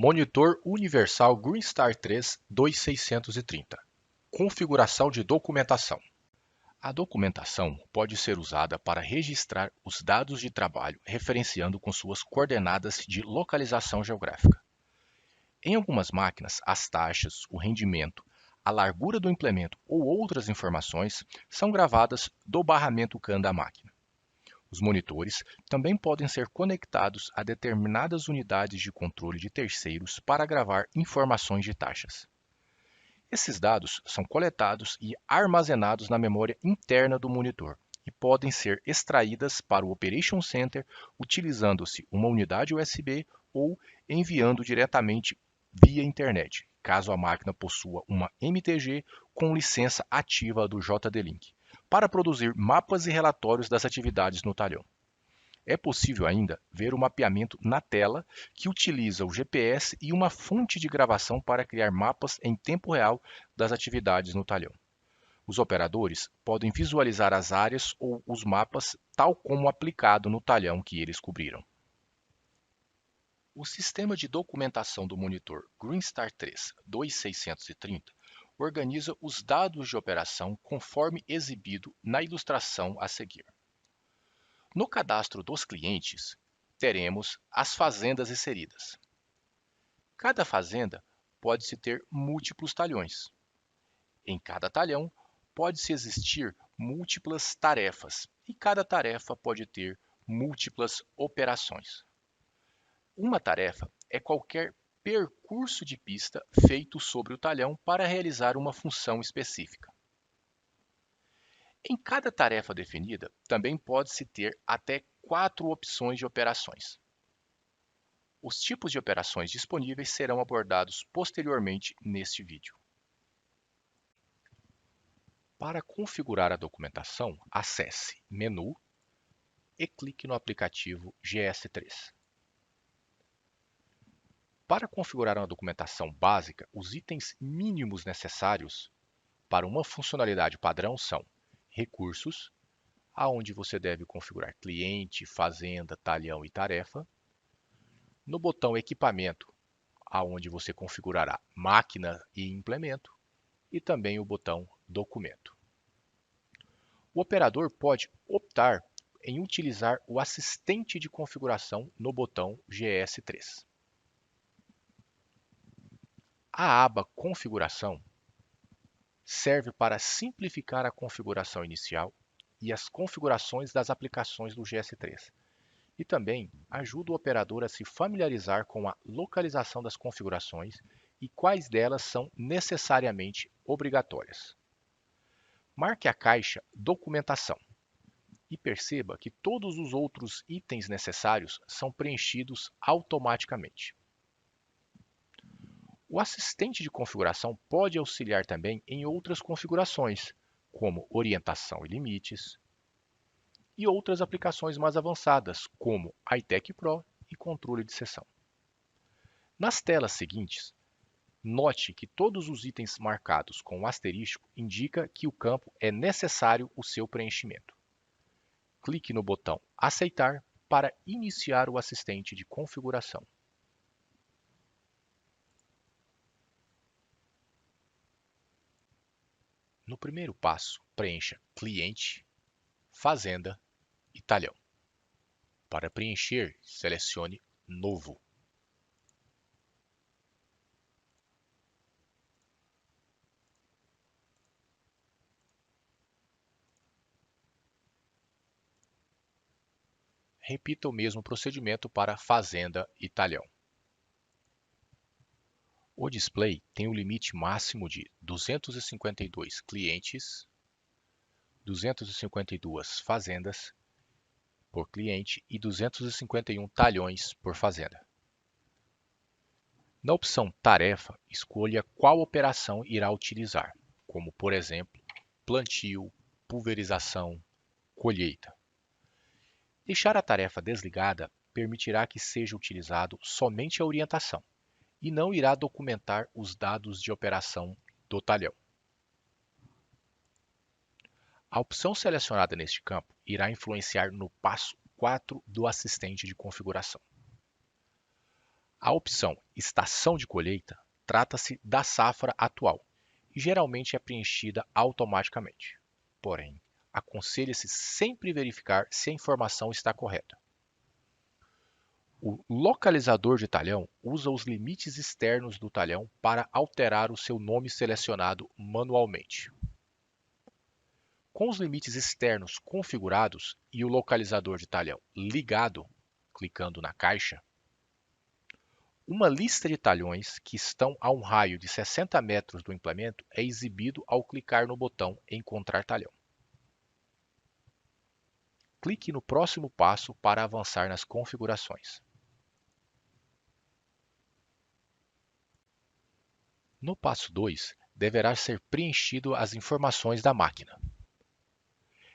Monitor Universal GreenStar 3 2630. Configuração de documentação. A documentação pode ser usada para registrar os dados de trabalho referenciando com suas coordenadas de localização geográfica. Em algumas máquinas, as taxas, o rendimento, a largura do implemento ou outras informações são gravadas do barramento CAN da máquina. Os monitores também podem ser conectados a determinadas unidades de controle de terceiros para gravar informações de taxas. Esses dados são coletados e armazenados na memória interna do monitor e podem ser extraídas para o Operation Center utilizando-se uma unidade USB ou enviando diretamente via internet, caso a máquina possua uma MTG com licença ativa do JD-Link, para produzir mapas e relatórios das atividades no talhão. É possível ainda ver o mapeamento na tela, que utiliza o GPS e uma fonte de gravação para criar mapas em tempo real das atividades no talhão. Os operadores podem visualizar as áreas ou os mapas tal como aplicado no talhão que eles cobriram. O sistema de documentação do monitor GreenStar 3 2630 organiza os dados de operação conforme exibido na ilustração a seguir. No cadastro dos clientes, teremos as fazendas inseridas. Cada fazenda pode-se ter múltiplos talhões. Em cada talhão, pode-se existir múltiplas tarefas, e cada tarefa pode ter múltiplas operações. Uma tarefa é qualquer percurso de pista feito sobre o talhão para realizar uma função específica. Em cada tarefa definida, também pode-se ter até 4 opções de operações. Os tipos de operações disponíveis serão abordados posteriormente neste vídeo. Para configurar a documentação, acesse Menu e clique no aplicativo GS3. Para configurar uma documentação básica, os itens mínimos necessários para uma funcionalidade padrão são Recursos, aonde você deve configurar cliente, fazenda, talhão e tarefa. No botão Equipamento, aonde você configurará máquina e implemento. E também o botão Documento. O operador pode optar em utilizar o assistente de configuração no botão GS3. A aba Configuração serve para simplificar a configuração inicial e as configurações das aplicações do GS3, e também ajuda o operador a se familiarizar com a localização das configurações e quais delas são necessariamente obrigatórias. Marque a caixa Documentação e perceba que todos os outros itens necessários são preenchidos automaticamente. O assistente de configuração pode auxiliar também em outras configurações, como orientação e limites, e outras aplicações mais avançadas, como iTech Pro e controle de seção. Nas telas seguintes, note que todos os itens marcados com o asterisco indicam que o campo é necessário o seu preenchimento. Clique no botão Aceitar para iniciar o assistente de configuração. No primeiro passo, preencha cliente, fazenda e talhão. Para preencher, selecione Novo. Repita o mesmo procedimento para fazenda e talhão. O display tem o limite máximo de 252 clientes, 252 fazendas por cliente e 251 talhões por fazenda. Na opção Tarefa, escolha qual operação irá utilizar, como, por exemplo, plantio, pulverização, colheita. Deixar a tarefa desligada permitirá que seja utilizado somente a orientação e não irá documentar os dados de operação do talhão. A opção selecionada neste campo irá influenciar no passo 4 do assistente de configuração. A opção Estação de colheita trata-se da safra atual e geralmente é preenchida automaticamente. Porém, aconselha-se sempre verificar se a informação está correta. O localizador de talhão usa os limites externos do talhão para alterar o seu nome selecionado manualmente. Com os limites externos configurados e o localizador de talhão ligado, clicando na caixa, uma lista de talhões que estão a um raio de 60 metros do implemento é exibido ao clicar no botão Encontrar talhão. Clique no próximo passo para avançar nas configurações. No passo 2, deverá ser preenchido as informações da máquina.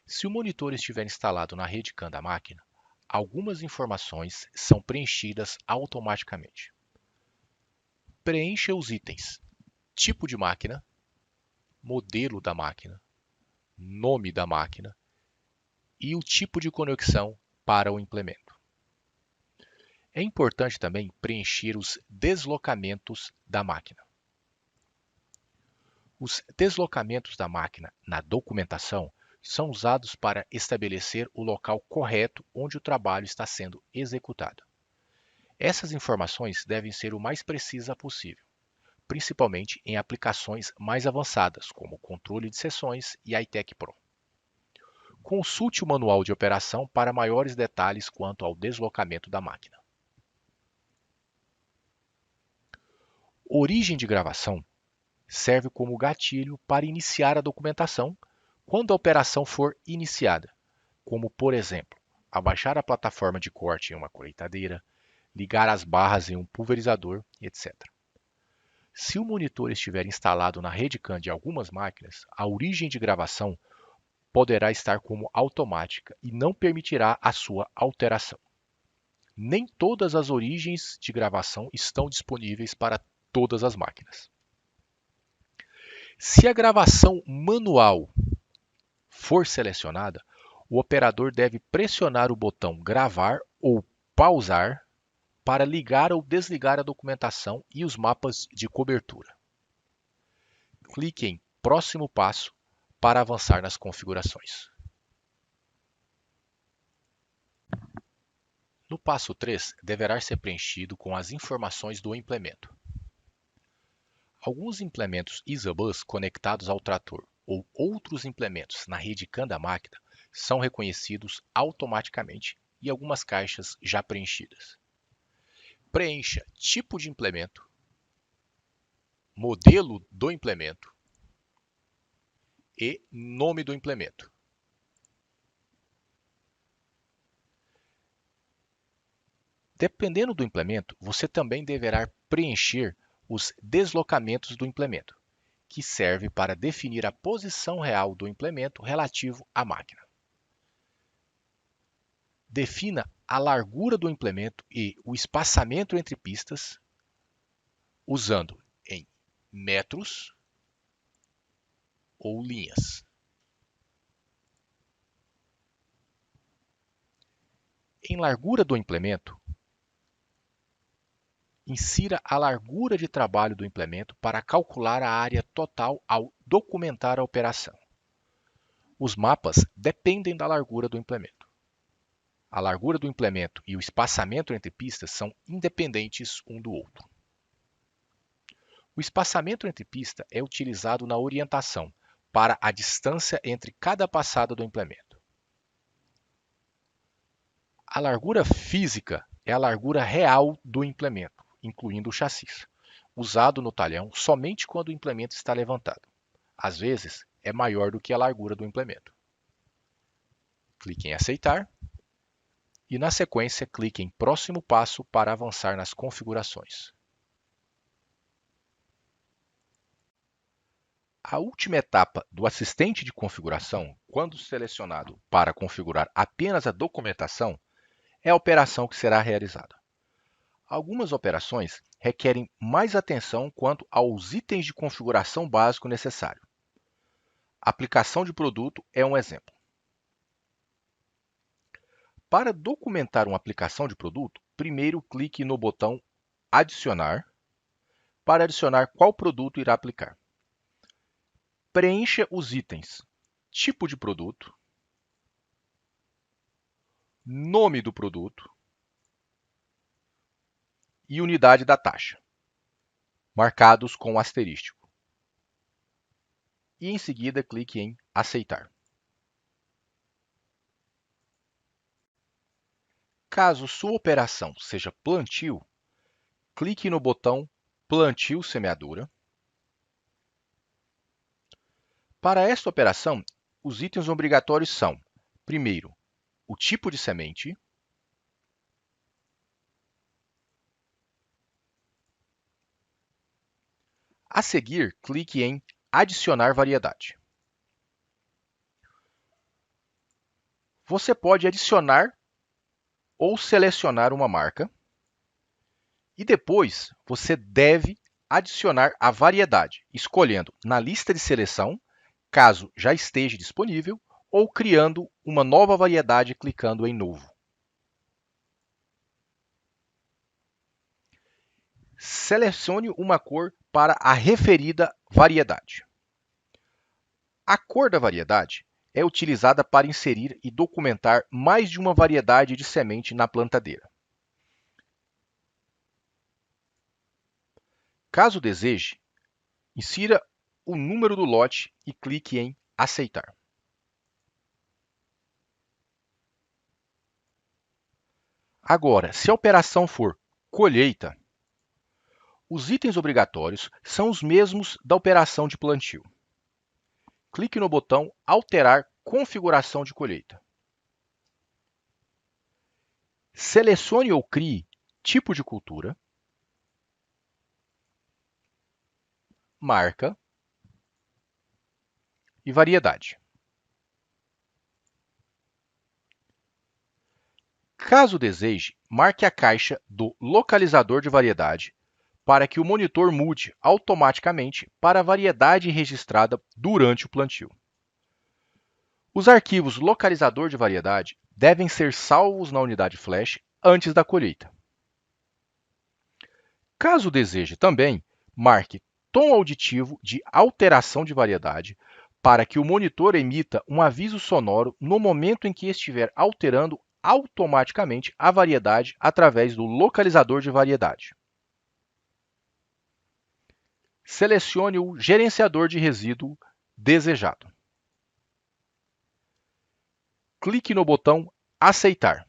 Se o monitor estiver instalado na rede CAN da máquina, algumas informações são preenchidas automaticamente. Preencha os itens: tipo de máquina, modelo da máquina, nome da máquina e o tipo de conexão para o implemento. É importante também preencher os deslocamentos da máquina. Os deslocamentos da máquina na documentação são usados para estabelecer o local correto onde o trabalho está sendo executado. Essas informações devem ser o mais precisa possível, principalmente em aplicações mais avançadas, como o controle de seções e a iTech Pro. Consulte o manual de operação para maiores detalhes quanto ao deslocamento da máquina. Origem de gravação serve como gatilho para iniciar a documentação quando a operação for iniciada, como, por exemplo, abaixar a plataforma de corte em uma colheitadeira, ligar as barras em um pulverizador, etc. Se o monitor estiver instalado na rede CAN de algumas máquinas, a origem de gravação poderá estar como automática e não permitirá a sua alteração. Nem todas as origens de gravação estão disponíveis para todas as máquinas. Se a gravação manual for selecionada, o operador deve pressionar o botão Gravar ou Pausar para ligar ou desligar a documentação e os mapas de cobertura. Clique em Próximo passo para avançar nas configurações. No passo 3, deverá ser preenchido com as informações do implemento. Alguns implementos ISABUS conectados ao trator ou outros implementos na rede CAN da máquina são reconhecidos automaticamente e algumas caixas já preenchidas. Preencha tipo de implemento, modelo do implemento e nome do implemento. Dependendo do implemento, você também deverá preencher os deslocamentos do implemento, que serve para definir a posição real do implemento relativo à máquina. Defina a largura do implemento e o espaçamento entre pistas, usando em metros ou linhas. Em largura do implemento, insira a largura de trabalho do implemento para calcular a área total ao documentar a operação. Os mapas dependem da largura do implemento. A largura do implemento e o espaçamento entre pistas são independentes um do outro. O espaçamento entre pistas é utilizado na orientação para a distância entre cada passada do implemento. A largura física é a largura real do implemento, incluindo o chassi, usado no talhão somente quando o implemento está levantado. Às vezes, é maior do que a largura do implemento. Clique em Aceitar e, na sequência, clique em Próximo passo para avançar nas configurações. A última etapa do assistente de configuração, quando selecionado para configurar apenas a documentação, é a operação que será realizada. Algumas operações requerem mais atenção quanto aos itens de configuração básico necessário. Aplicação de produto é um exemplo. Para documentar uma aplicação de produto, primeiro clique no botão Adicionar para adicionar qual produto irá aplicar. Preencha os itens tipo de produto, nome do produto e unidade da taxa, marcados com asterístico. E em seguida clique em aceitar. Caso sua operação seja plantio, clique no botão Plantio Semeadura. Para esta operação, os itens obrigatórios são, primeiro, o tipo de semente, a seguir, clique em Adicionar variedade. Você pode adicionar ou selecionar uma marca e depois você deve adicionar a variedade, escolhendo na lista de seleção, caso já esteja disponível, ou criando uma nova variedade clicando em Novo. Selecione uma cor para a referida variedade. A cor da variedade é utilizada para inserir e documentar mais de uma variedade de semente na plantadeira. Caso deseje, insira o número do lote e clique em Aceitar. Agora, se a operação for colheita, os itens obrigatórios são os mesmos da operação de plantio. Clique no botão Alterar configuração de colheita. Selecione ou crie tipo de cultura, marca e variedade. Caso deseje, marque a caixa do localizador de variedade para que o monitor mude automaticamente para a variedade registrada durante o plantio. Os arquivos localizador de variedade devem ser salvos na unidade flash antes da colheita. Caso deseje também, marque tom auditivo de alteração de variedade para que o monitor emita um aviso sonoro no momento em que estiver alterando automaticamente a variedade através do localizador de variedade. Selecione o gerenciador de resíduo desejado. Clique no botão Aceitar.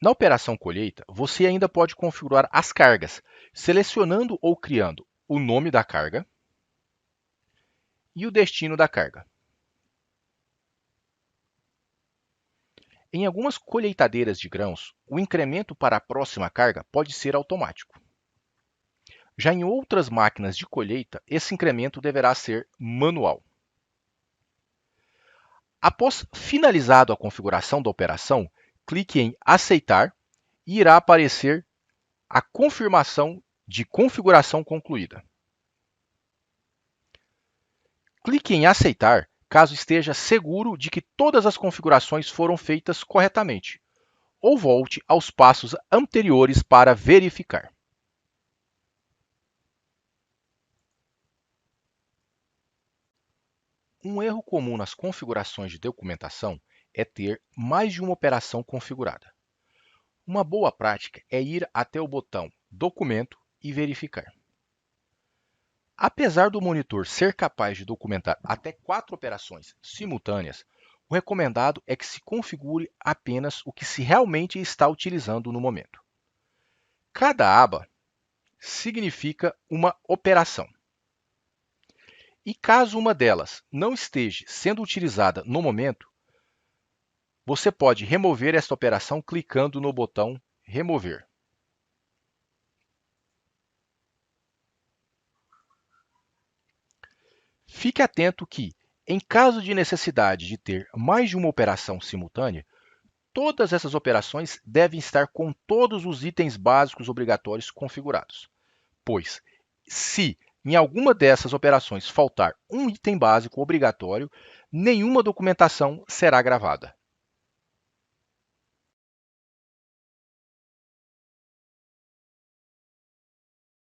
Na operação colheita, você ainda pode configurar as cargas, selecionando ou criando o nome da carga e o destino da carga. Em algumas colheitadeiras de grãos, o incremento para a próxima carga pode ser automático. Já em outras máquinas de colheita, esse incremento deverá ser manual. Após finalizado a configuração da operação, clique em Aceitar e irá aparecer a confirmação de configuração concluída. Clique em Aceitar caso esteja seguro de que todas as configurações foram feitas corretamente, ou volte aos passos anteriores para verificar. Um erro comum nas configurações de documentação é ter mais de uma operação configurada. Uma boa prática é ir até o botão Documento e verificar. Apesar do monitor ser capaz de documentar até 4 operações simultâneas, o recomendado é que se configure apenas o que se realmente está utilizando no momento. Cada aba significa uma operação. E caso uma delas não esteja sendo utilizada no momento, você pode remover esta operação clicando no botão Remover. Fique atento que, em caso de necessidade de ter mais de uma operação simultânea, todas essas operações devem estar com todos os itens básicos obrigatórios configurados, pois, se em alguma dessas operações faltar um item básico obrigatório, nenhuma documentação será gravada.